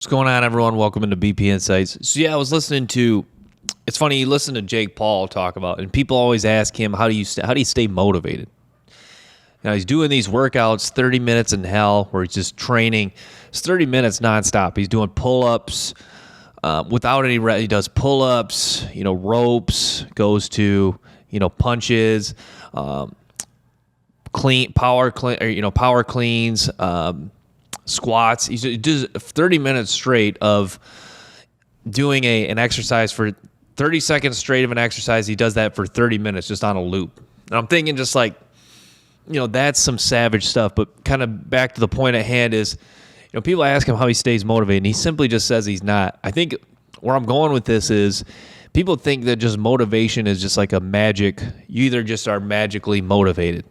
What's going on, everyone? Welcome into BP Insights. So I was listening to. It's funny, you listen to Jake Paul talk about, and people always ask him, how do you stay motivated? Now he's doing these workouts, 30 minutes in hell, where he's just training. It's 30 minutes nonstop. He's doing pull-ups without any. He does pull-ups, ropes, goes to punches, power cleans. Squats. He does 30 minutes straight of doing an exercise for 30 seconds straight of an exercise. He does that for 30 minutes just on a loop. And I'm thinking just like, that's some savage stuff. But kind of back to the point at hand is, people ask him how he stays motivated, and he simply just says he's not. I think where I'm going with this is people think that just motivation is just like a magic. You either just are magically motivated.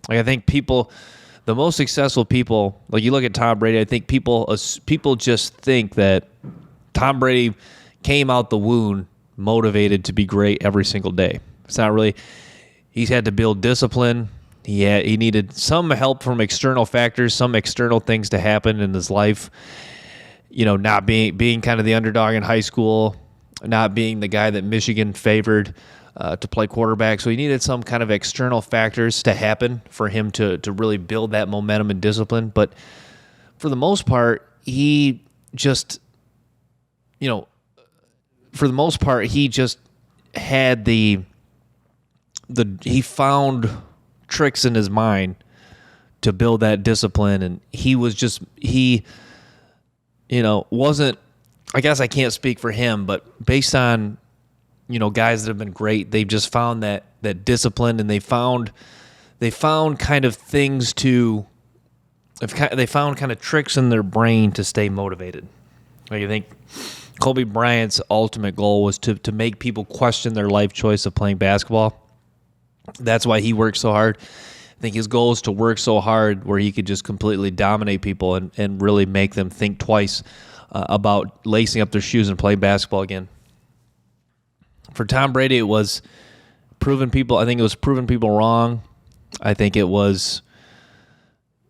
Like I think the most successful people, like you look at Tom Brady, I think people just think that Tom Brady came out the wound motivated to be great every single day. It's not really. He's had to build discipline. He needed some help from external factors, some external things to happen in his life. Not being kind of the underdog in high school, not being the guy that Michigan favored to play quarterback. So he needed some kind of external factors to happen for him to really build that momentum and discipline. But for the most part, he just had he found tricks in his mind to build that discipline. And he wasn't, I guess I can't speak for him, but based on, guys that have been great, they've just found that discipline, and they found kind of things they found kind of tricks in their brain to stay motivated. Like I think Kobe Bryant's ultimate goal was to make people question their life choice of playing basketball. That's why he worked so hard. I think his goal is to work so hard where he could just completely dominate people and really make them think twice about lacing up their shoes and playing basketball again. For Tom Brady, it was proving people. I think it was proving people wrong. I think it was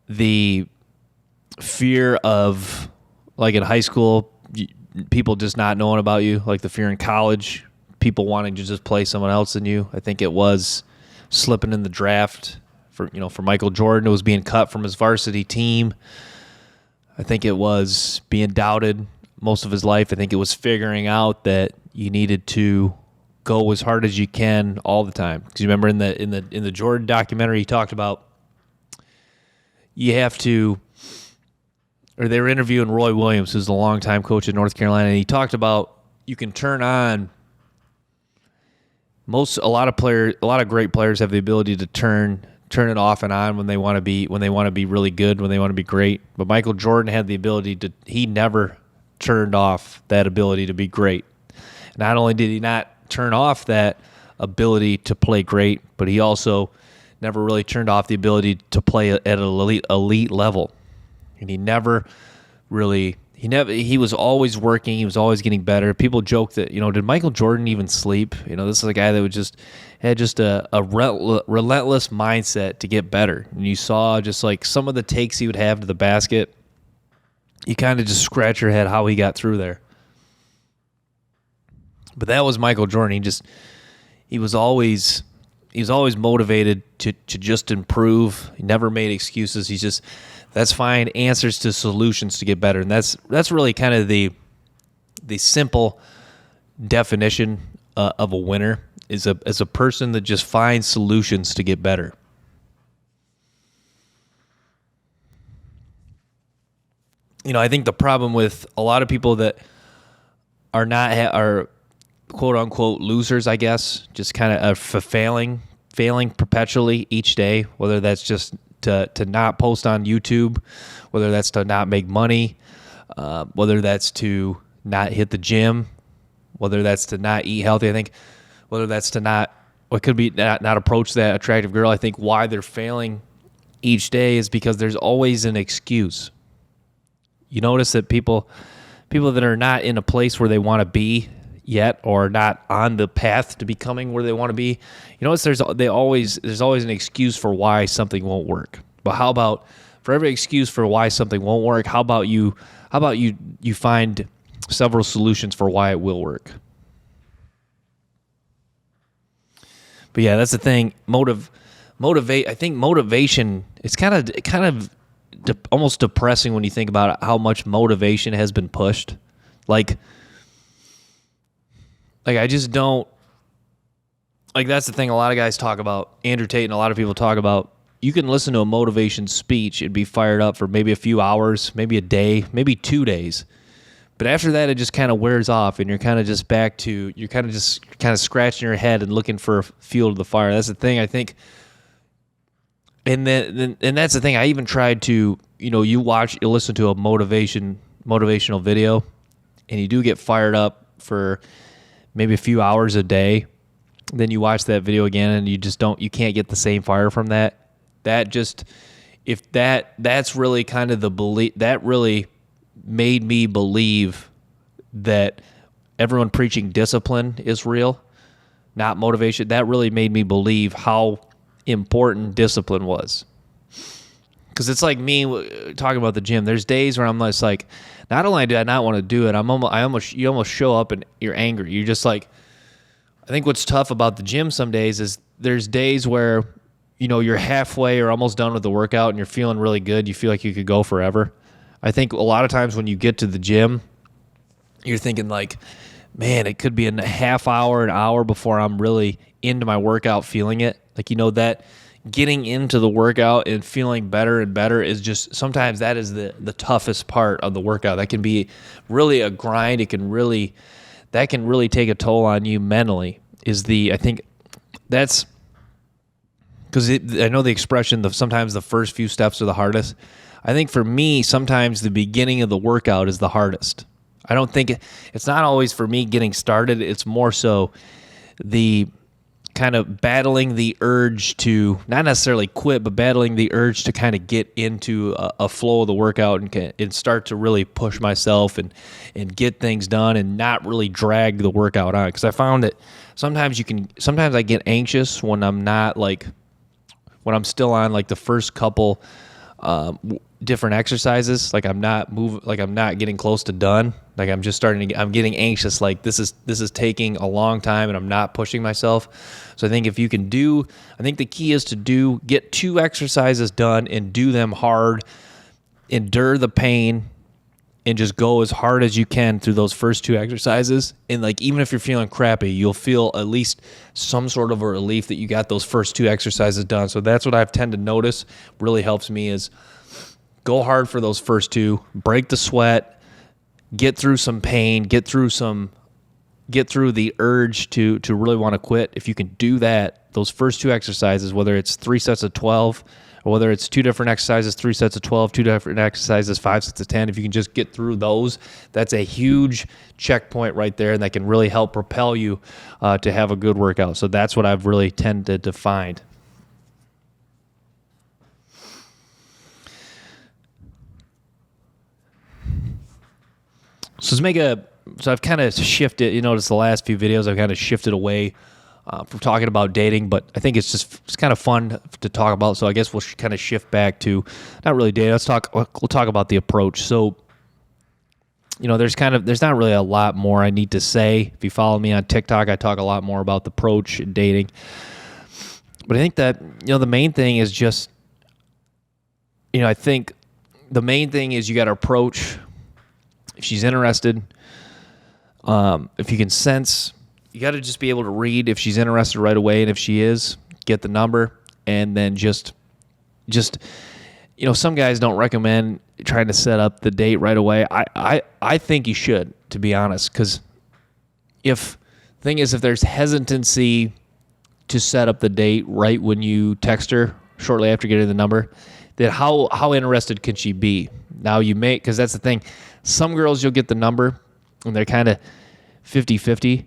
the fear of, like in high school, people just not knowing about you, like the fear in college, people wanting to just play someone else than you. I think it was slipping in the draft for Michael Jordan. It was being cut from his varsity team. I think it was being doubted most of his life. I think it was figuring out that you needed to go as hard as you can all the time. Because you remember in the Jordan documentary, he talked about you have to, or they were interviewing Roy Williams, who's the longtime coach at North Carolina, and he talked about you can turn on. A lot of great players have the ability to turn it off and on when they want to be really good, when they want to be great. But Michael Jordan had the ability he never turned off that ability to be great. Not only did he not turn off that ability to play great, but he also never really turned off the ability to play at an elite level. And he was always working. He was always getting better. People joke that, did Michael Jordan even sleep? This is a guy that had a relentless mindset to get better. And you saw just like some of the takes he would have to the basket. You kind of just scratch your head how he got through there. But that was Michael Jordan. He was always motivated to just improve. He never made excuses. That's fine. Answers to solutions to get better. And that's really kind of the simple definition of a winner is a person that just finds solutions to get better. I think the problem with a lot of people that are quote unquote losers, I guess, just kind of failing perpetually each day, whether that's just to not post on YouTube, whether that's to not make money, whether that's to not hit the gym, whether that's to not eat healthy. I think whether that's to not approach that attractive girl. I think why they're failing each day is because there's always an excuse. You notice that people that are not in a place where they want to be yet, or not on the path to becoming where they want to be, you notice there's always an excuse for why something won't work. But how about for every excuse for why something won't work, how about you How about you find several solutions for why it will work? But yeah, that's the thing. I think motivation. It's kind of almost depressing when you think about how much motivation has been pushed. Like I just don't. Like, that's the thing a lot of guys talk about. Andrew Tate and a lot of people talk about. You can listen to a motivation speech and be fired up for maybe a few hours, maybe a day, maybe 2 days. But after that, it just kind of wears off, and you're kind of just back to, you're kind of just scratching your head and looking for fuel to the fire. That's the thing, I think. And that's the thing. I even tried to, you listen to a motivational video, and you do get fired up for maybe a few hours a day. Then you watch that video again, and you can't get the same fire from that. That's really kind of the belief that really made me believe that everyone preaching discipline is real, not motivation. That really made me believe how important discipline was. Because it's like me talking about the gym. There's days where I'm just like, not only do I not want to do it, you almost show up and you're angry. You're just like, I think what's tough about the gym some days is there's days where, you're halfway or almost done with the workout and you're feeling really good. You feel like you could go forever. I think a lot of times when you get to the gym, you're thinking like, man, it could be a half hour, an hour before I'm really into my workout feeling it. Like, that getting into the workout and feeling better and better is just, sometimes that is the toughest part of the workout. That can be really a grind. That can really take a toll on you mentally. I think that's because I know the expression, sometimes the first few steps are the hardest. I think for me, sometimes the beginning of the workout is the hardest. I don't think it's not always for me getting started. It's more so the kind of battling the urge to not necessarily quit, but battling the urge to kind of get into a flow of the workout and start to really push myself and get things done and not really drag the workout on. Because I found that sometimes I get anxious when when I'm still on like the first couple different exercises, like I'm not getting close to done. Like I'm getting anxious. Like this is taking a long time and I'm not pushing myself. So I think the key is to get 2 exercises done and do them hard, endure the pain, and just go as hard as you can through those first 2 exercises. And like, even if you're feeling crappy, you'll feel at least some sort of a relief that you got those first 2 exercises done. So that's what I've tend to notice really helps me is go hard for those first 2, break the sweat, get through some pain, get through the urge to really want to quit. If you can do that, those first 2 exercises, whether it's 3 sets of 12 or whether it's 2 different exercises, 3 sets of 12, 2 different exercises, 5 sets of 10, if you can just get through those, that's a huge checkpoint right there, and that can really help propel you to have a good workout. So that's what I've really tended to find. So I've kind of shifted, you notice the last few videos, I've kind of shifted away from talking about dating, but I think it's kind of fun to talk about. So I guess we'll kind of shift back to not really dating. We'll talk about the approach. So, there's not really a lot more I need to say. If you follow me on TikTok, I talk a lot more about the approach and dating. But I think that, the main thing is just, I think the main thing is you got to approach. If she's interested, if you can sense, you got to just be able to read if she's interested right away, and if she is, get the number, and then just some guys don't recommend trying to set up the date right away. I think you should, to be honest, because if there's hesitancy to set up the date right when you text her shortly after getting the number, then how interested can she be? Now because that's the thing. Some girls, you'll get the number and they're kind of 50-50,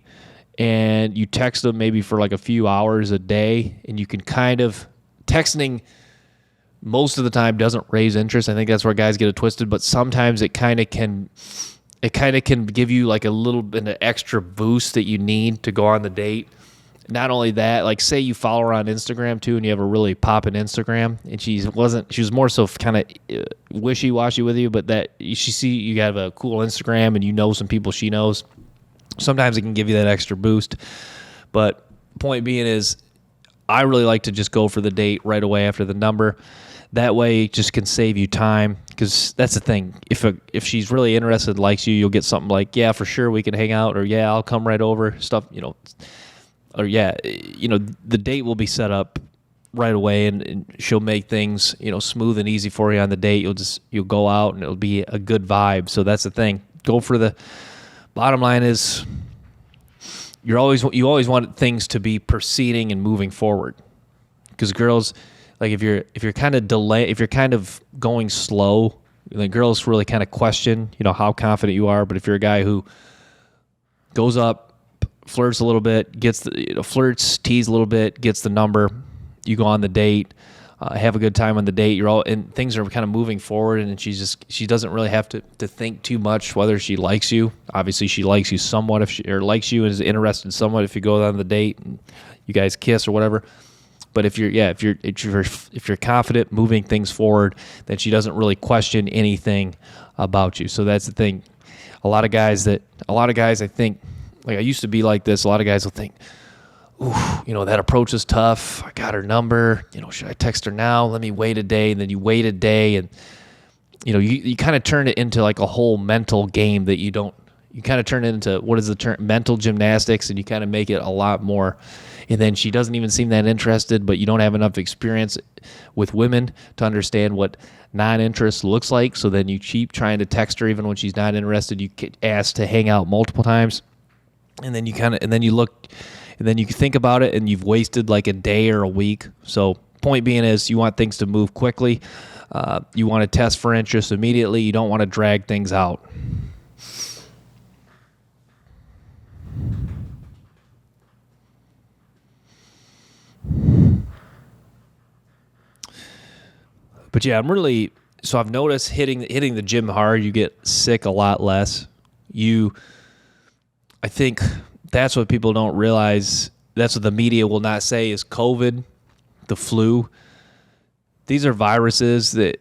and you text them maybe for like a few hours a day, and you can texting most of the time doesn't raise interest. I think that's where guys get it twisted, but sometimes it kind of can give you like a little bit of extra boost that you need to go on the date. not only that, like say you follow her on Instagram too, and you have a really poppin' Instagram, and she was more so kind of wishy-washy with you, but that she see you have a cool Instagram and you know some people she knows. Sometimes it can give you that extra boost. But point being is, I really like to just go for the date right away after the number. That way, it just can save you time, because that's the thing. If she's really interested, likes you, you'll get something like, yeah, for sure, we can hang out, or yeah, I'll come right over, stuff, or yeah, the date will be set up right away, and she'll make things, smooth and easy for you on the date. You'll go out, and it'll be a good vibe. So that's the thing. Go for the bottom line is, you always want things to be proceeding and moving forward, because girls, like if you're kind of going slow, the girls really kind of question how confident you are. But if you're a guy who goes up, flirts a little bit, gets the flirts, tease a little bit, gets the number, you go on the date, have a good time on the date, and things are kind of moving forward, and she doesn't really have to think too much whether she likes you. Obviously she likes you somewhat, or likes you and is interested somewhat if you go on the date and you guys kiss or whatever. But if you're confident moving things forward, then she doesn't really question anything about you. So that's the thing. A lot of guys I think, like I used to be like this, a lot of guys will think, ooh, that approach is tough. I got her number. Should I text her now? Let me wait a day. And then you wait a day, and you kind of turn it into like a whole mental game that you kind of turn it into, what is the term? Mental gymnastics, and you kind of make it a lot more. And then she doesn't even seem that interested, but you don't have enough experience with women to understand what non-interest looks like. So then you keep trying to text her even when she's not interested. You get asked to hang out multiple times, and then you think about it, and you've wasted like a day or a week. So point being is, you want things to move quickly. You want to test for interest immediately. You don't want to drag things out. But yeah, I've noticed hitting the gym hard, you get sick a lot less. I think that's what people don't realize. That's what the media will not say is COVID, the flu. These are viruses that,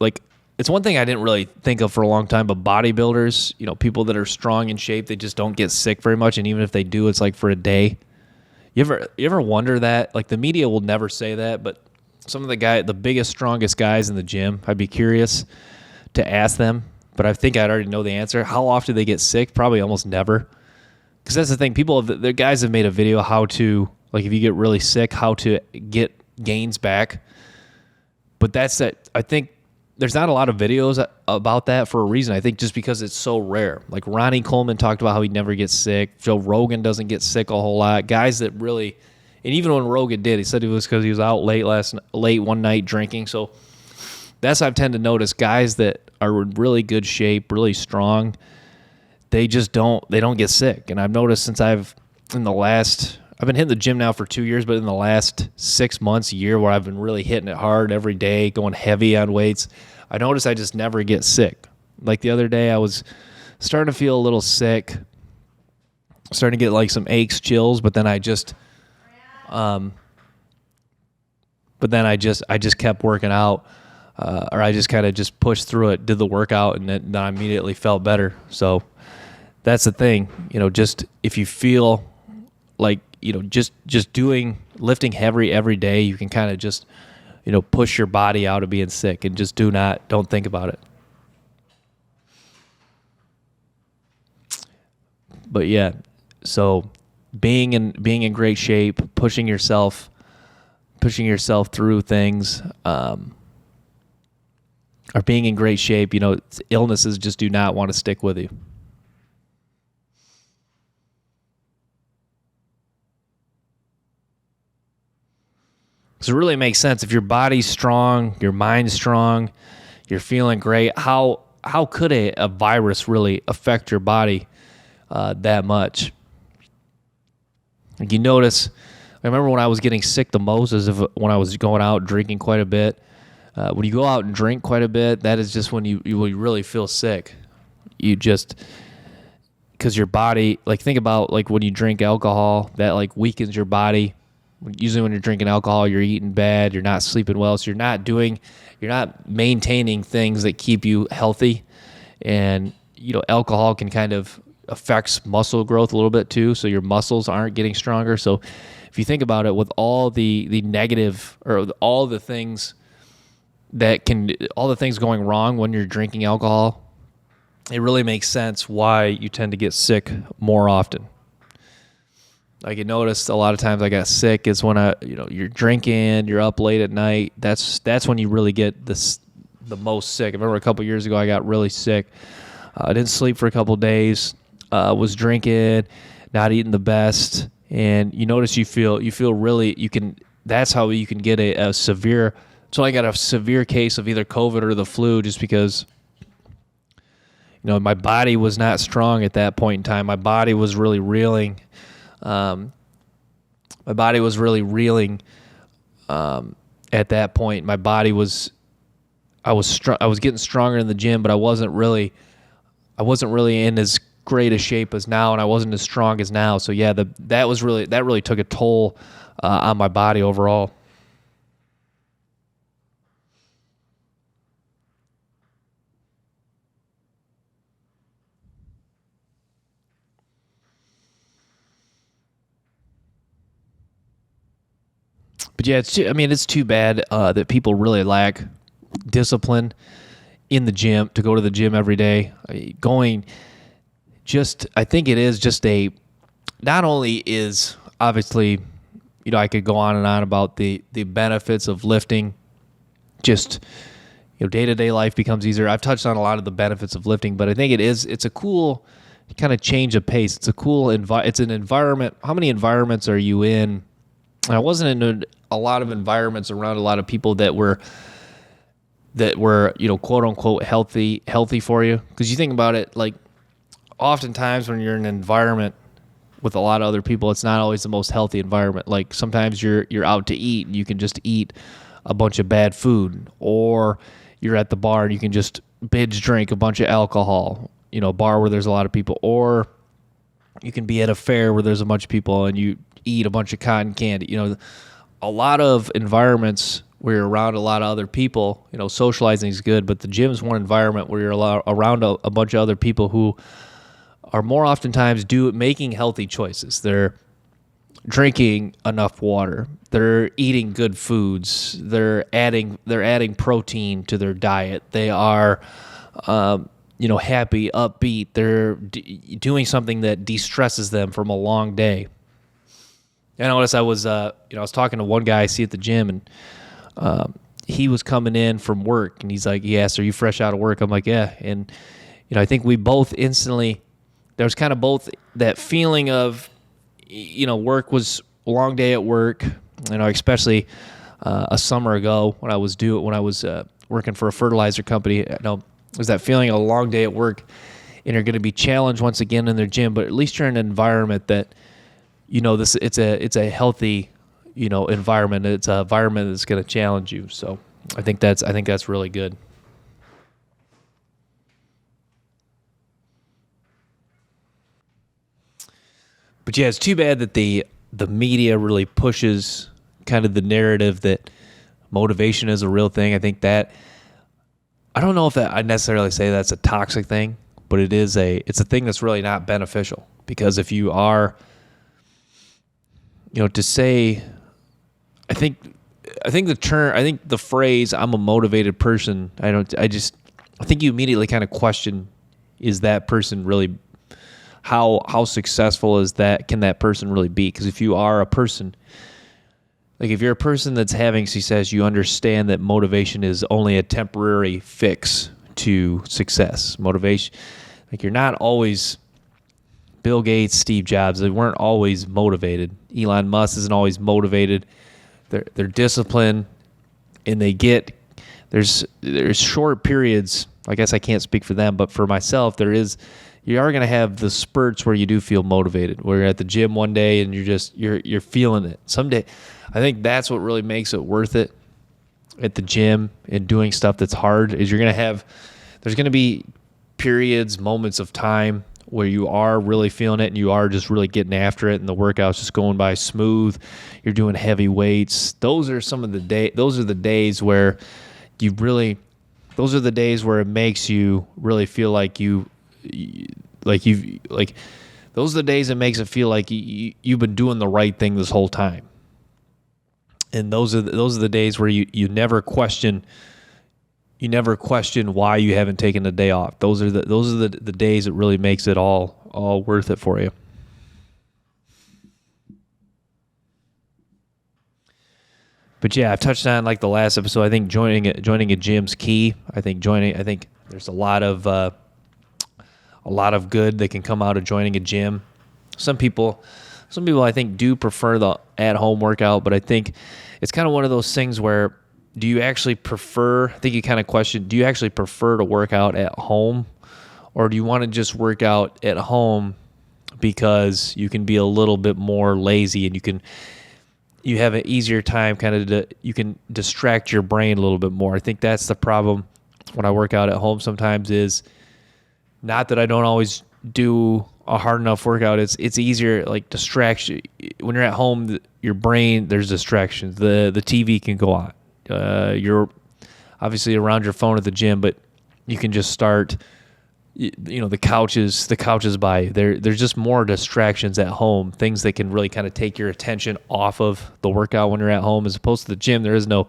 like, it's one thing I didn't really think of for a long time, but bodybuilders, people that are strong in shape, they just don't get sick very much. And even if they do, it's like for a day. You ever wonder that? Like, the media will never say that, but some of the biggest, strongest guys in the gym, I'd be curious to ask them, but I think I'd already know the answer. How often do they get sick? Probably almost never. Because that's the thing. The guys have made a video how to, like, if you get really sick, how to get gains back. But I think there's not a lot of videos about that for a reason. I think just because it's so rare. Like Ronnie Coleman talked about how he never gets sick. Joe Rogan doesn't get sick a whole lot. Guys that really... And even when Rogan did, he said it was because he was out late one night drinking. So that's what I've tended to notice. Guys that are in really good shape, really strong, they don't get sick. And I've noticed since I've been hitting the gym now for 2 years, but in the last 6 months, a year, where I've been really hitting it hard every day, going heavy on weights, I noticed I just never get sick. Like the other day, I was starting to feel a little sick, starting to get like some aches, chills, but then I just kept working out, or I just kind of just pushed through it, did the workout, and then I immediately felt better. So that's the thing, just if you feel like, just lifting heavy every day, you can kind of just, push your body out of being sick, and just don't think about it. But yeah, so being in great shape, pushing yourself through things, or being in great shape, illnesses just do not want to stick with you. So it really makes sense. If your body's strong, your mind's strong, you're feeling great, how could a virus really affect your body that much? Like, you notice, I remember when I was getting sick the most is when I was going out drinking quite a bit. When you go out and drink quite a bit, that is just when you really feel sick. You just, because your body, like think about like when you drink alcohol, that like weakens your body. Usually when you're drinking alcohol, you're eating bad, you're not sleeping well, so you're not maintaining things that keep you healthy. And alcohol can kind of affects muscle growth a little bit too, so your muscles aren't getting stronger. So if you think about it, with all the negative, or all the things going wrong when you're drinking alcohol, it really makes sense why you tend to get sick more often. Like you noticed a lot of times I got sick is when you're drinking, you're up late at night. That's when you really get the most sick. I remember a couple years ago I got really sick. I didn't sleep for a couple days. Was drinking, not eating the best, and you notice you feel really That's how you can get a severe. So I got a severe case of either COVID or the flu, just because my body was not strong at that point in time. My body was really reeling. At that point. My body was. I was getting stronger in the gym, but I wasn't really in as great a shape as now, and I wasn't as strong as now. So yeah, that really took a toll on my body overall. But yeah, it's too bad that people really lack discipline in the gym, to go to the gym every day. I think it is just not only is obviously, I could go on and on about the benefits of lifting, just, day-to-day life becomes easier. I've touched on a lot of the benefits of lifting, but I think it's a cool kind of change of pace. It's a cool it's an environment. How many environments are you in? I wasn't in a lot of environments around a lot of people that were quote unquote healthy for you. Because you think about it, like oftentimes when you're in an environment with a lot of other people, it's not always the most healthy environment. Like sometimes you're out to eat and you can just eat a bunch of bad food, or you're at the bar and you can just binge drink a bunch of alcohol, bar where there's a lot of people, or you can be at a fair where there's a bunch of people and you eat a bunch of cotton candy. A lot of environments where you're around a lot of other people, socializing is good, but the gym's one environment where you're around a bunch of other people who are more oftentimes making healthy choices. They're drinking enough water. They're eating good foods. They're adding protein to their diet. They are, happy, upbeat. They're doing something that de-stresses them from a long day. I noticed I was talking to one guy I see at the gym, and he was coming in from work, and he's like, "Yes, are you fresh out of work?" I'm like, "Yeah." And I think we both instantly, there was kind of both that feeling of, work was a long day at work. Especially a summer ago when I was working for a fertilizer company. There's that feeling of a long day at work, and you're going to be challenged once again in their gym, but at least you're in an environment that, it's a healthy, environment. It's an environment that's going to challenge you. So I think that's really good. But yeah, it's too bad that the media really pushes kind of the narrative that motivation is a real thing. I think that, I don't know if that I necessarily say that's a toxic thing, but it's a thing that's really not beneficial, because if you are, to say, I think the phrase "I'm a motivated person," I think you immediately kind of question, is that person really, how successful can that person really be? Because if you are a person, like if you're a person that's having success, you understand that motivation is only a temporary fix to success. Motivation, like you're not always Bill Gates, Steve Jobs, they weren't always motivated. Elon Musk isn't always motivated. They're disciplined, and there's short periods. I guess I can't speak for them, but for myself, you are going to have the spurts where you do feel motivated, where you're at the gym one day and you're feeling it. Someday, I think that's what really makes it worth it at the gym and doing stuff that's hard, is there's going to be periods, moments of time where you are really feeling it and you are just really getting after it and the workout's just going by smooth. You're doing heavy weights. Those are the days where you really, those are the days where it makes you really feel like those are the days it makes it feel like you've been doing the right thing this whole time. And those are the days where you never question why you haven't taken a day off. Those are the days that really makes it all worth it for you. But yeah, I've touched on like the last episode. I think joining a gym's key. I think there's a lot of good that can come out of joining a gym. Some people I think do prefer the at-home workout, but I think it's kind of one of those things where do you actually prefer, I think you kind of question, do you actually prefer to work out at home, or do you want to just work out at home because you can be a little bit more lazy and you have an easier time you can distract your brain a little bit more. I think that's the problem when I work out at home sometimes is not that I don't always do a hard enough workout. It's easier, like distraction. When you're at home, your brain, there's distractions. The TV can go on. You're obviously around your phone at the gym, but you can just start, the couches by you. There's just more distractions at home, things that can really kind of take your attention off of the workout when you're at home, as opposed to the gym. There's no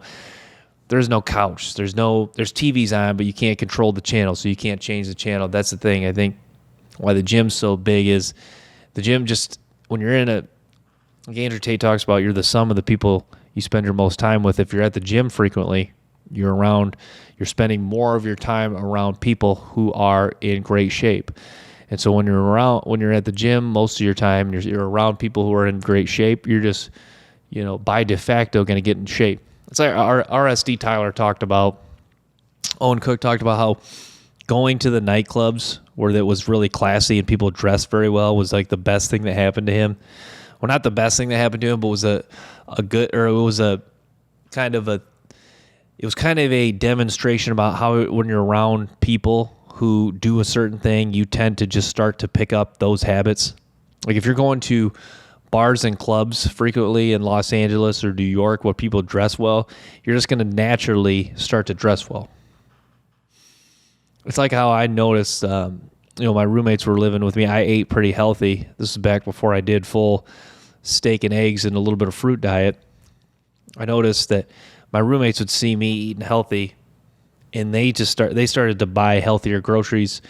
couch. There's TVs on, but you can't control the channel, so you can't change the channel. That's the thing. I think why the gym's so big is the gym just, when you're like Andrew Tate talks about, you're the sum of the people you spend your most time with. If you're at the gym frequently, you're spending more of your time around people who are in great shape. And so when you're at the gym most of your time, you're around people who are in great shape, you're just, by de facto going to get in shape. It's like our RSD Tyler talked about, Owen Cook talked about how going to the nightclubs where it was really classy and people dressed very well was like the best thing that happened to him. Well, not the best thing that happened to him, but it was kind of a demonstration about how when you're around people who do a certain thing, you tend to just start to pick up those habits. Like if you're going to bars and clubs frequently in Los Angeles or New York where people dress well, you're just going to naturally start to dress well. It's like how I noticed, my roommates were living with me. I ate pretty healthy. This is back before I did full steak and eggs and a little bit of fruit diet. I noticed that my roommates would see me eating healthy, and they started to buy healthier groceries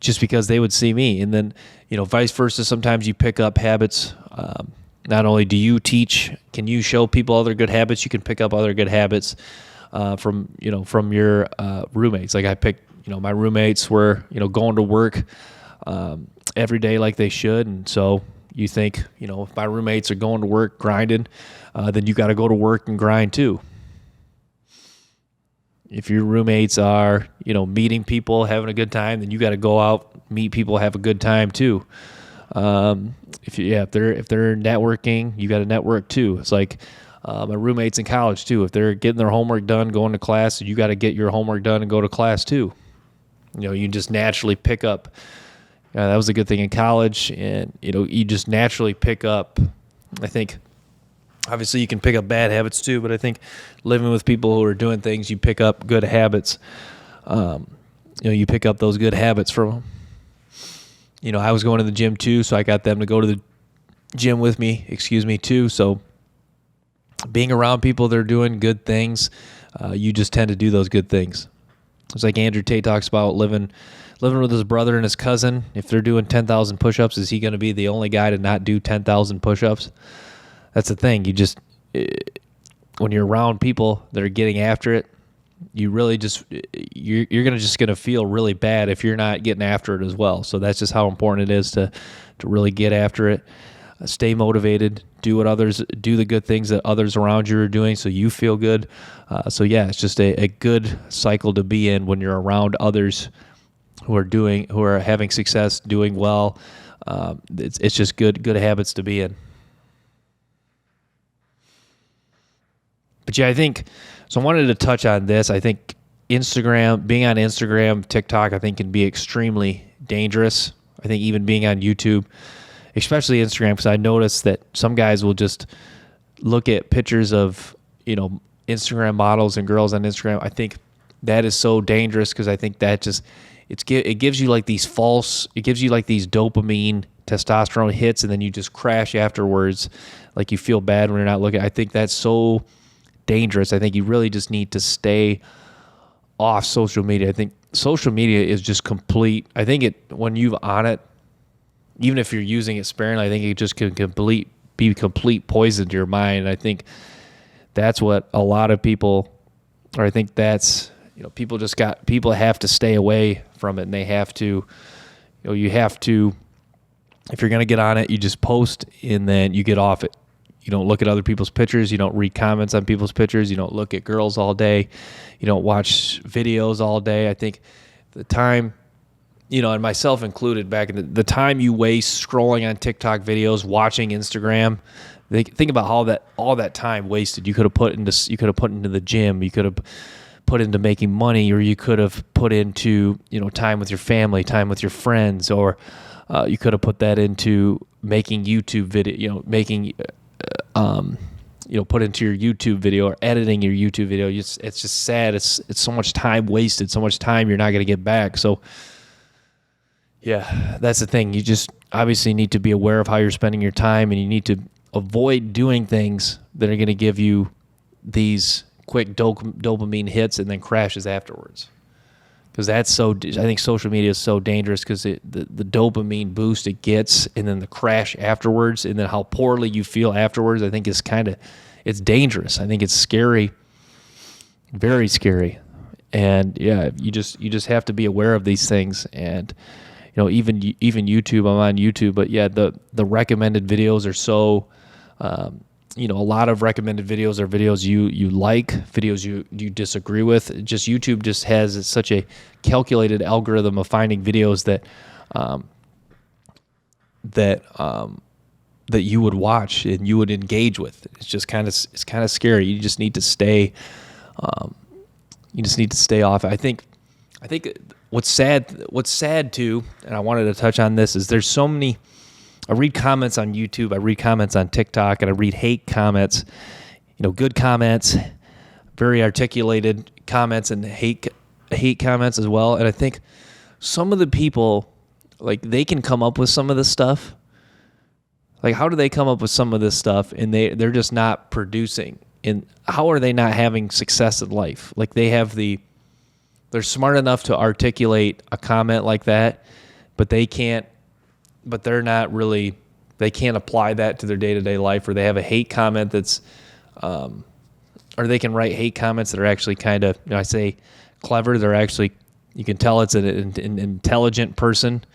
just because they would see me. And then, vice versa. Sometimes you pick up habits. Not only do you teach, can you show people other good habits, you can pick up other good habits from your roommates. Like I picked, my roommates were, going to work every day like they should. And so you think, if my roommates are going to work grinding, then you got to go to work and grind too. If your roommates are, meeting people, having a good time, then you got to go out, meet people, have a good time too. If they're networking, you got to network too. It's like my roommates in college too. If they're getting their homework done, going to class, you got to get your homework done and go to class too. You just naturally pick up. That was a good thing in college, and you just naturally pick up. I think, obviously, you can pick up bad habits too, but I think living with people who are doing things, you pick up good habits. You pick up those good habits from them. I was going to the gym too, so I got them to go to the gym with me, too. So being around people that are doing good things, you just tend to do those good things. It's like Andrew Tate talks about living with his brother and his cousin. If they're doing 10,000 push-ups, is he going to be the only guy to not do 10,000 push-ups? That's the thing. When you're around people that are getting after it, you really you're going to feel really bad if you're not getting after it as well. So that's just how important it is to really get after it. Stay motivated, do the good things that others around you are doing so you feel good. It's just a good cycle to be in when you're around others who are having success, doing well. It's just good habits to be in. But yeah, I wanted to touch on this. I think being on Instagram, TikTok, I think can be extremely dangerous. I think even being on YouTube, especially Instagram, because I noticed that some guys will just look at pictures of, Instagram models and girls on Instagram. I think that is so dangerous because I think that just, it gives you like these dopamine, testosterone hits, and then you just crash afterwards. Like you feel bad when you're not looking. I think that's so dangerous. I think you really just need to stay off social media. I think social media is just complete. I think when you're on it, even if you're using it sparingly, I think it just can be complete poison to your mind. I think that's what a lot of people, or I think that's, people have to stay away from it, and they have to, you have to, if you're going to get on it, you just post and then you get off it. You don't look at other people's pictures. You don't read comments on people's pictures. You don't look at girls all day. You don't watch videos all day. I think the time, and myself included, back in the time you waste scrolling on TikTok videos, watching Instagram, think about all that time wasted. You could have put into the gym. You could have put into making money, or you could have put into, time with your family, time with your friends, or you could have put that into making YouTube video, put into your YouTube video or editing your YouTube video. It's just sad. It's so much time wasted, so much time you're not going to get back. So yeah, that's the thing. You just obviously need to be aware of how you're spending your time, and you need to avoid doing things that are going to give you these quick dopamine hits and then crashes afterwards. Because I think social media is so dangerous because the dopamine boost it gets, and then the crash afterwards, and then how poorly you feel afterwards, I think it's dangerous. I think it's scary, very scary. And yeah, you just have to be aware of these things. And even YouTube, I'm on YouTube, but yeah, the recommended videos are so, a lot of recommended videos are videos you like, videos you disagree with. Just YouTube just has such a calculated algorithm of finding videos that you would watch and you would engage with. It's kind of scary. You just need to stay off. I think what's sad too, and I wanted to touch on this, is there's so many. I read comments on YouTube, I read comments on TikTok, and I read hate comments, good comments, very articulated comments, and hate comments as well. And I think some of the people, like, they can come up with some of this stuff. Like, how do they come up with some of this stuff and they're just not producing? And how are they not having success in life? Like, they're smart enough to articulate a comment like that, but they can't apply that to their day-to-day life, or they have a hate comment that's, or they can write hate comments that are actually kind of, I say clever. They're actually, you can tell it's an intelligent person.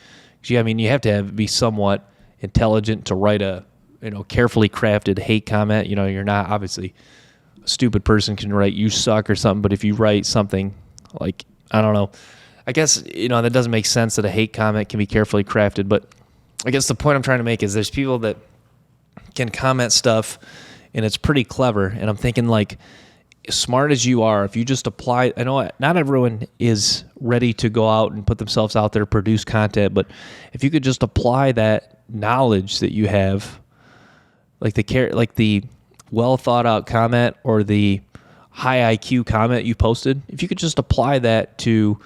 You have to be somewhat intelligent to write a, carefully crafted hate comment. You're not, obviously, a stupid person can write "you suck" or something, but if you write something like, I don't know, I guess, that doesn't make sense that a hate comment can be carefully crafted, but I guess the point I'm trying to make is there's people that can comment stuff and it's pretty clever. And I'm thinking, like, as smart as you are, if you just apply, I know not everyone is ready to go out and put themselves out there, produce content, but if you could just apply that knowledge that you have, like the well thought out comment or the high IQ comment you posted, if you could just apply that to,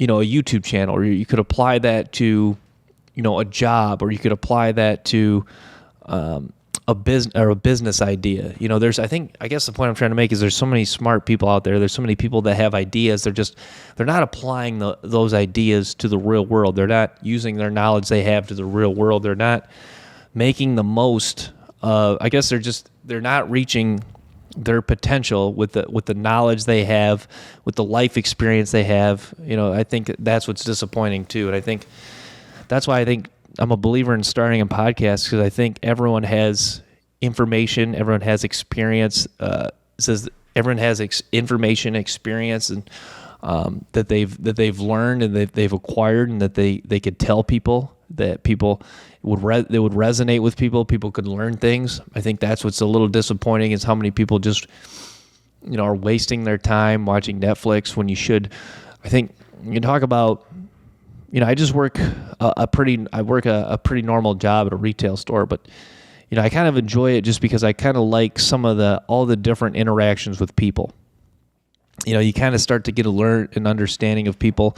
a YouTube channel, or you could apply that to, a job, or you could apply that to a business idea. I guess the point I'm trying to make is there's so many smart people out there. There's so many people that have ideas. They're not applying those ideas to the real world. They're not using their knowledge they have to the real world. They're not making the most. I guess they're not reaching their potential with the knowledge they have, with the life experience they have. I think that's what's disappointing too. And I think that's why I think I'm a believer in starting a podcast, because I think everyone has information, everyone has experience. Says everyone has information, experience, and that they've learned and they've acquired, and that they could tell people, that people would resonate with people. People could learn things. I think that's what's a little disappointing, is how many people just are wasting their time watching Netflix when you should. I think you can talk about I just work a pretty normal job at a retail store, but I kind of enjoy it just because I kind of like all the different interactions with people. You kind of start to get an understanding of people.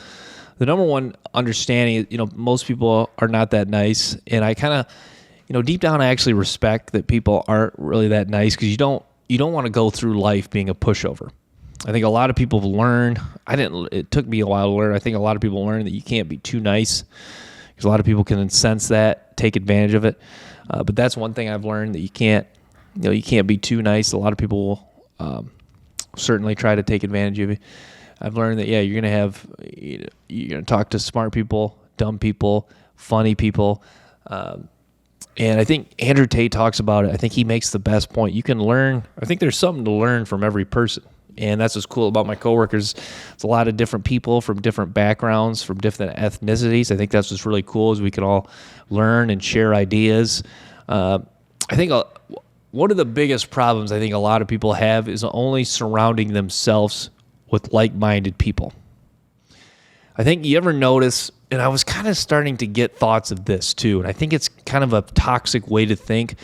The number one understanding is, most people are not that nice, and I kind of, deep down, I actually respect that people aren't really that nice, because you don't want to go through life being a pushover. I think a lot of people learn. It took me a while to learn. I think a lot of people learn that you can't be too nice, because a lot of people can sense that, take advantage of it. But that's one thing I've learned, that you can't be too nice. A lot of people will certainly try to take advantage of you. I've learned that, you're going to talk to smart people, dumb people, funny people. And I think Andrew Tate talks about it. I think he makes the best point. You can learn. I think there's something to learn from every person. And that's what's cool about my coworkers. It's a lot of different people from different backgrounds, from different ethnicities. I think that's what's really cool, is we can all learn and share ideas. I think one of the biggest problems I think a lot of people have is only surrounding themselves with like-minded people. I think you ever notice, and I was kind of starting to get thoughts of this too, and I think it's kind of a toxic way to think.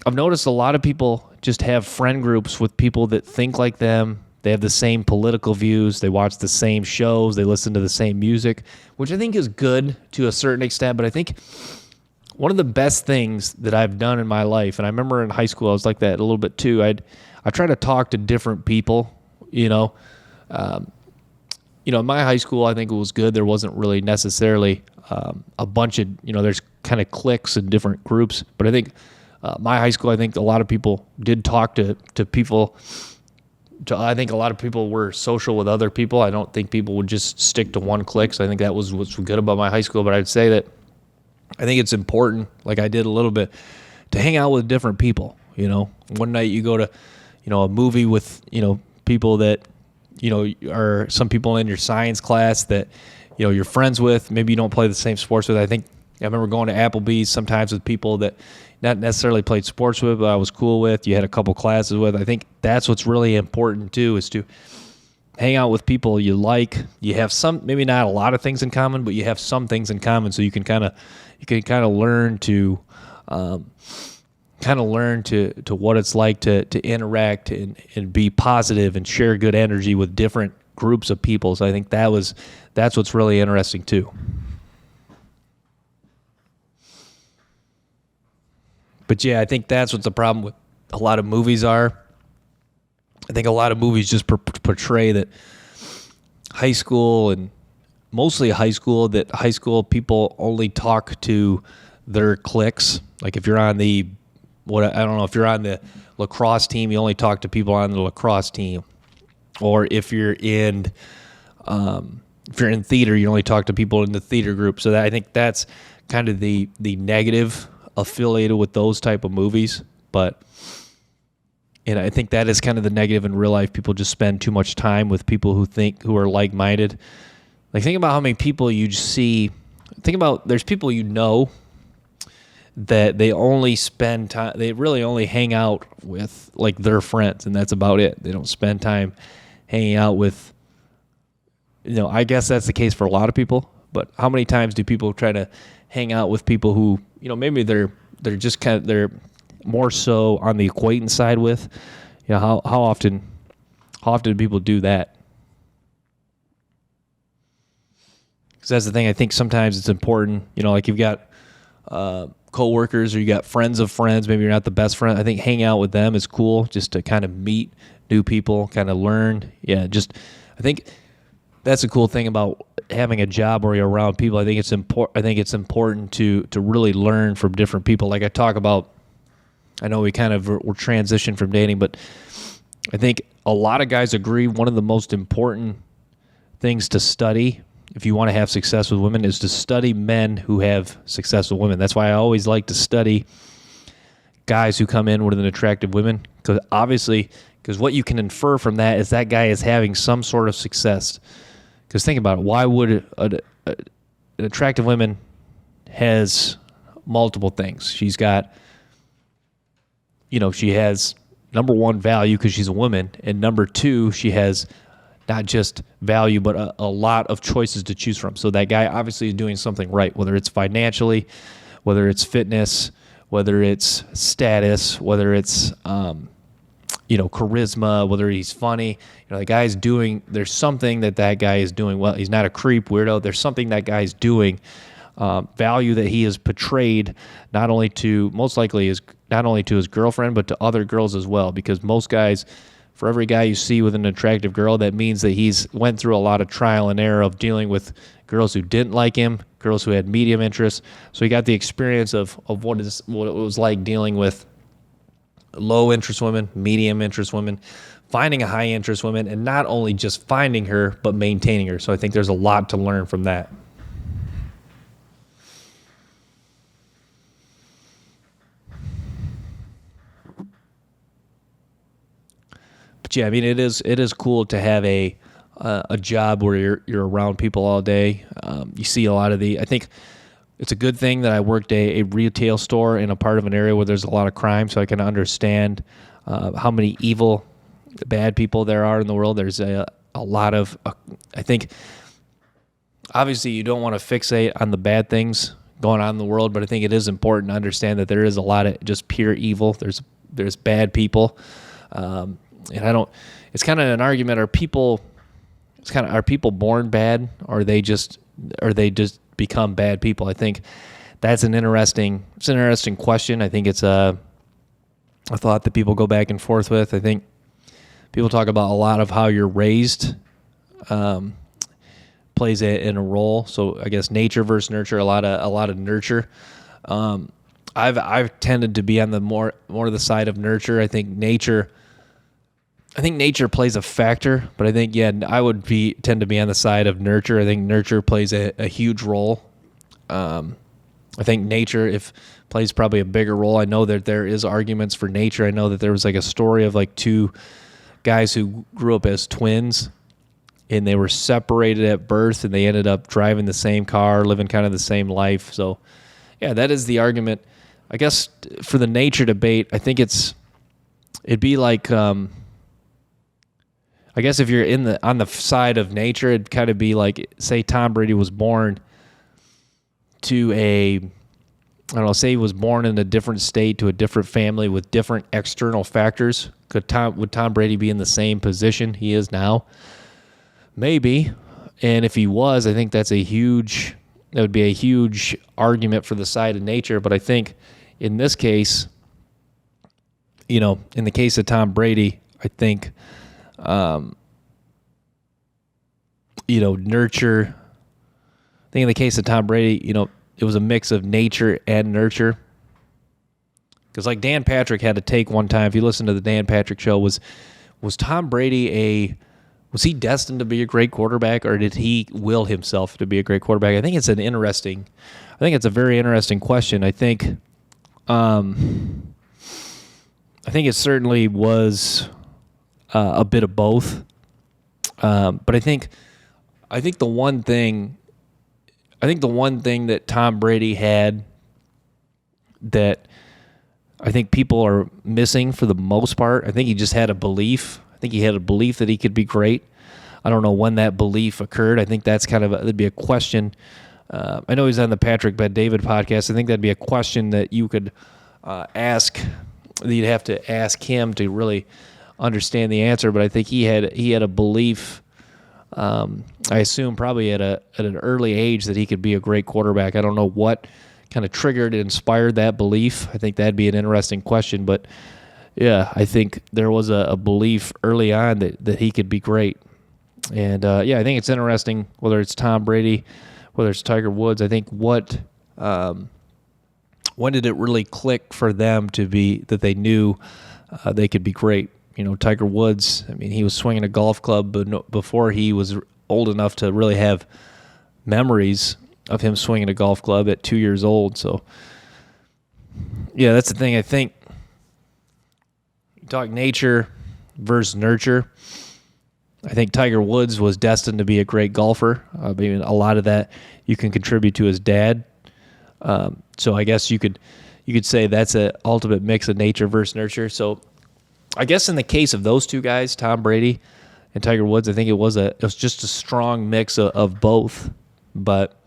I've noticed a lot of people just have friend groups with people that think like them. They have the same political views. They watch the same shows. They listen to the same music, which I think is good to a certain extent. But I think one of the best things that I've done in my life, and I remember in high school I was like that a little bit too. I try to talk to different people. In my high school, I think it was good. There wasn't really necessarily a bunch of, there's kind of cliques and different groups. But I think my high school, I think a lot of people did talk to people. I think a lot of people were social with other people. I don't think people would just stick to one clique. So I think that was what's good about my high school. But I'd say that I think it's important, like I did a little bit, to hang out with different people. One night you go to, a movie with, people that, are some people in your science class that, you're friends with. Maybe you don't play the same sports with. I remember going to Applebee's sometimes with people that not necessarily played sports with, but I was cool with. You had a couple classes with. I think that's what's really important too, is to hang out with people you like. You have some, maybe not a lot of things in common, but you have some things in common, so you can kind of learn to what it's like to interact and be positive and share good energy with different groups of people. So I think that's what's really interesting too. But yeah, I think that's what the problem with a lot of movies are. I think a lot of movies just portray that high school, and mostly high school people only talk to their cliques. Like if you're on if you're on the lacrosse team, you only talk to people on the lacrosse team. Or if you're in theater, you only talk to people in the theater group. So I think that's kind of the negative affiliated with those type of movies. But I think that is kind of the negative in real life. People just spend too much time with people who are like-minded. Like, think about how many people you see. Think about, there's people that they only spend time, they really only hang out with like their friends, and that's about it. They don't spend time hanging out with, I guess that's the case for a lot of people, but how many times do people try to hang out with people who, maybe they're just they're more so on the acquaintance side with, how often do people do that? Because that's the thing. I think sometimes it's important, like you've got coworkers, or you got friends of friends. Maybe you're not the best friend. I think hanging out with them is cool, just to kind of meet new people, kind of learn. Yeah, I think that's a cool thing about having a job where you're around people. I think it's important to really learn from different people. Like I talk about, I know we're transitioned from dating, but I think a lot of guys agree one of the most important things to study if you want to have success with women is to study men who have success with women. That's why I always like to study guys who come in with an attractive women, because what you can infer from that is that guy is having some sort of success. Because think about it, why would an attractive woman has multiple things? She's got, she has number one, value because she's a woman, and number two, she has not just value, but a lot of choices to choose from. So that guy obviously is doing something right, whether it's financially, whether it's fitness, whether it's status, whether it's charisma, whether he's funny. The guy's there's something that guy is doing well. He's not a creep, weirdo. There's something that guy's doing, value that he has portrayed most likely not only to his girlfriend, but to other girls as well. Because most guys, for every guy you see with an attractive girl, that means that he's went through a lot of trial and error of dealing with girls who didn't like him, girls who had medium interest. So he got the experience of what it was like dealing with low interest women, medium interest women, finding a high interest woman, and not only just finding her, but maintaining her. So I think there's a lot to learn from that. But yeah, I mean, it is cool to have a job where you're around people all day. You see a lot of I think it's a good thing that I worked a retail store in a part of an area where there's a lot of crime, so I can understand how many evil, bad people there are in the world. There's a lot of, I think, obviously you don't want to fixate on the bad things going on in the world, but I think it is important to understand that there is a lot of just pure evil. There's bad people. And it's kind of an argument, are people born bad, or are they just become bad people? I think that's an interesting question. I think it's a thought that people go back and forth with. I think people talk about a lot of how you're raised plays in a role. So I guess nature versus nurture, a lot of nurture. I've tended to be on the more the side of nurture. I think nature plays a factor, but I think, I would tend to be on the side of nurture. I think nurture plays a huge role. I think nature plays probably a bigger role. I know that there is arguments for nature. I know that there was like a story of like two guys who grew up as twins, and they were separated at birth, and they ended up driving the same car, living kind of the same life. So, yeah, that is the argument. I guess for the nature debate, I think it'd be like, I guess if you're on the side of nature, it'd kind of be like, say Tom Brady was born say he was born in a different state to a different family with different external factors. Would Tom Brady be in the same position he is now? Maybe. And if he was, I think that would be a huge argument for the side of nature. But I think in this case, in the case of Tom Brady, I think, nurture. I think in the case of Tom Brady, it was a mix of nature and nurture. Because like Dan Patrick had a take one time, if you listen to the Dan Patrick show, was Tom Brady was he destined to be a great quarterback, or did he will himself to be a great quarterback? I think it's a very interesting question. I think it certainly was a bit of both. But I think the one thing that Tom Brady had that I think people are missing for the most part, I think he just had a belief. I think he had a belief that he could be great. I don't know when that belief occurred. I think that's that'd be a question. I know he's on the Patrick Bet-David podcast. I think that'd be a question that you could ask. You'd have to ask him to really understand the answer. But I think he had a belief. I assume probably at an early age that he could be a great quarterback. I don't know what kind of triggered and inspired that belief. I think that'd be an interesting question. But yeah, I think there was a belief early on that he could be great. And I think it's interesting whether it's Tom Brady, whether it's Tiger Woods. I think when did it really click for them to be that they knew they could be great? Tiger Woods, I mean, he was swinging a golf club before he was old enough to really have memories of him swinging a golf club at 2 years old. So, yeah, that's the thing. I think talk nature versus nurture. I think Tiger Woods was destined to be a great golfer. I mean, a lot of that you can contribute to his dad. So I guess you could say that's an ultimate mix of nature versus nurture. So I guess in the case of those two guys, Tom Brady and Tiger Woods. I think it was just a strong mix of both. But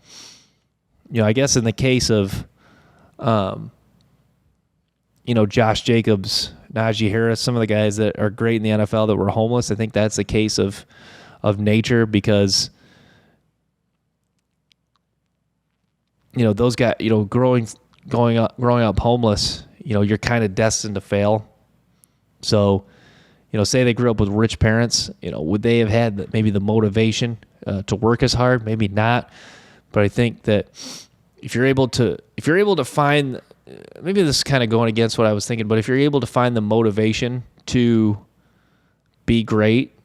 I guess in the case of Josh Jacobs, Najee Harris, some of the guys that are great in the NFL that were homeless, I think that's the case of nature, because those guys, growing up homeless, you're kind of destined to fail. So, say they grew up with rich parents, would they have had maybe the motivation to work as hard? Maybe not. But I think that if you're able to find, maybe this is kind of going against what I was thinking, but if you're able to find the motivation to be great,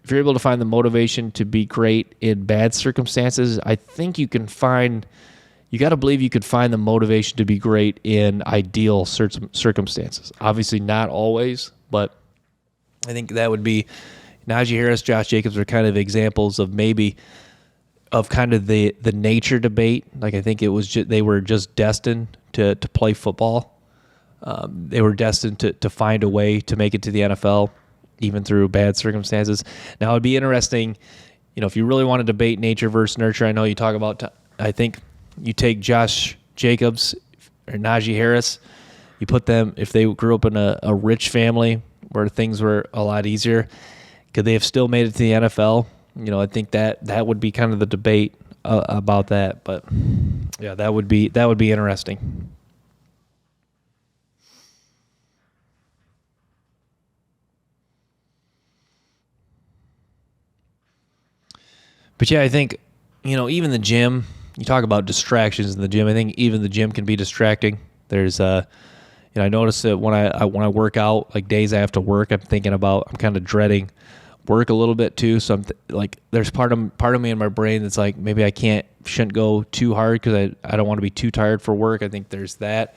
if you're able to find the motivation to be great in bad circumstances, I think you got to believe you could find the motivation to be great in ideal circumstances. Obviously not always, but I think that would be Najee Harris, Josh Jacobs are kind of examples of maybe of kind of the nature debate. Like, I think it was they were just destined to play football. They were destined to find a way to make it to the NFL, even through bad circumstances. Now, it'd be interesting, if you really want to debate nature versus nurture. I know you talk about, I think you take Josh Jacobs or Najee Harris, you put them, if they grew up in a rich family where things were a lot easier, could they have still made it to the NFL? I think that would be kind of the debate about that. But yeah, that would be interesting. But yeah, I think, even the gym, you talk about distractions in the gym. I think even the gym can be distracting. There's, I notice that when I work out, like days I have to work, I'm kind of dreading work a little bit too. So there's part of me in my brain that's like, maybe I shouldn't go too hard because I don't want to be too tired for work. I think there's that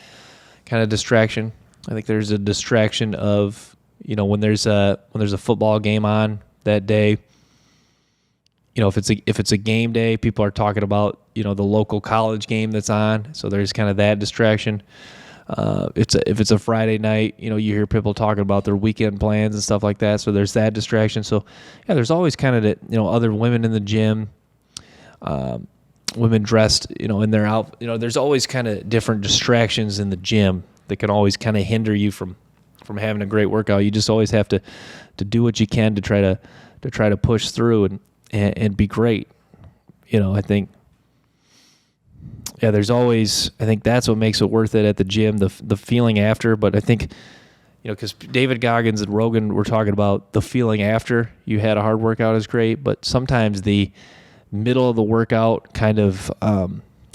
kind of distraction. I think there's a distraction of, when there's a football game on that day. If it's a game day, people are talking about, the local college game that's on. So there's kind of that distraction. If it's a Friday night, you hear people talking about their weekend plans and stuff like that. So there's that distraction. So yeah, there's always kind of that, other women in the gym, women dressed, in their outfit. There's always kind of different distractions in the gym that can always kind of hinder you from having a great workout. You just always have to do what you can to try to push through and be great. I think, yeah, there's always, I think that's what makes it worth it at the gym, the feeling after. But I think, because David Goggins and Rogan were talking about the feeling after you had a hard workout is great, but sometimes the middle of the workout kind of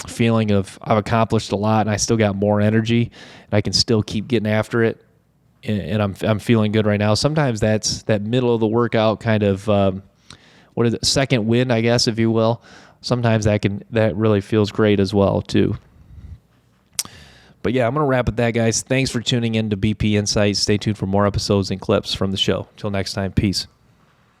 feeling of I've accomplished a lot and I still got more energy and I can still keep getting after it and I'm feeling good right now. Sometimes that's that middle of the workout kind of second wind, I guess, if you will. Sometimes that really feels great as well too. But yeah, I'm going to wrap with that, guys. Thanks for tuning in to BP Insights. Stay tuned for more episodes and clips from the show. Till next time, peace.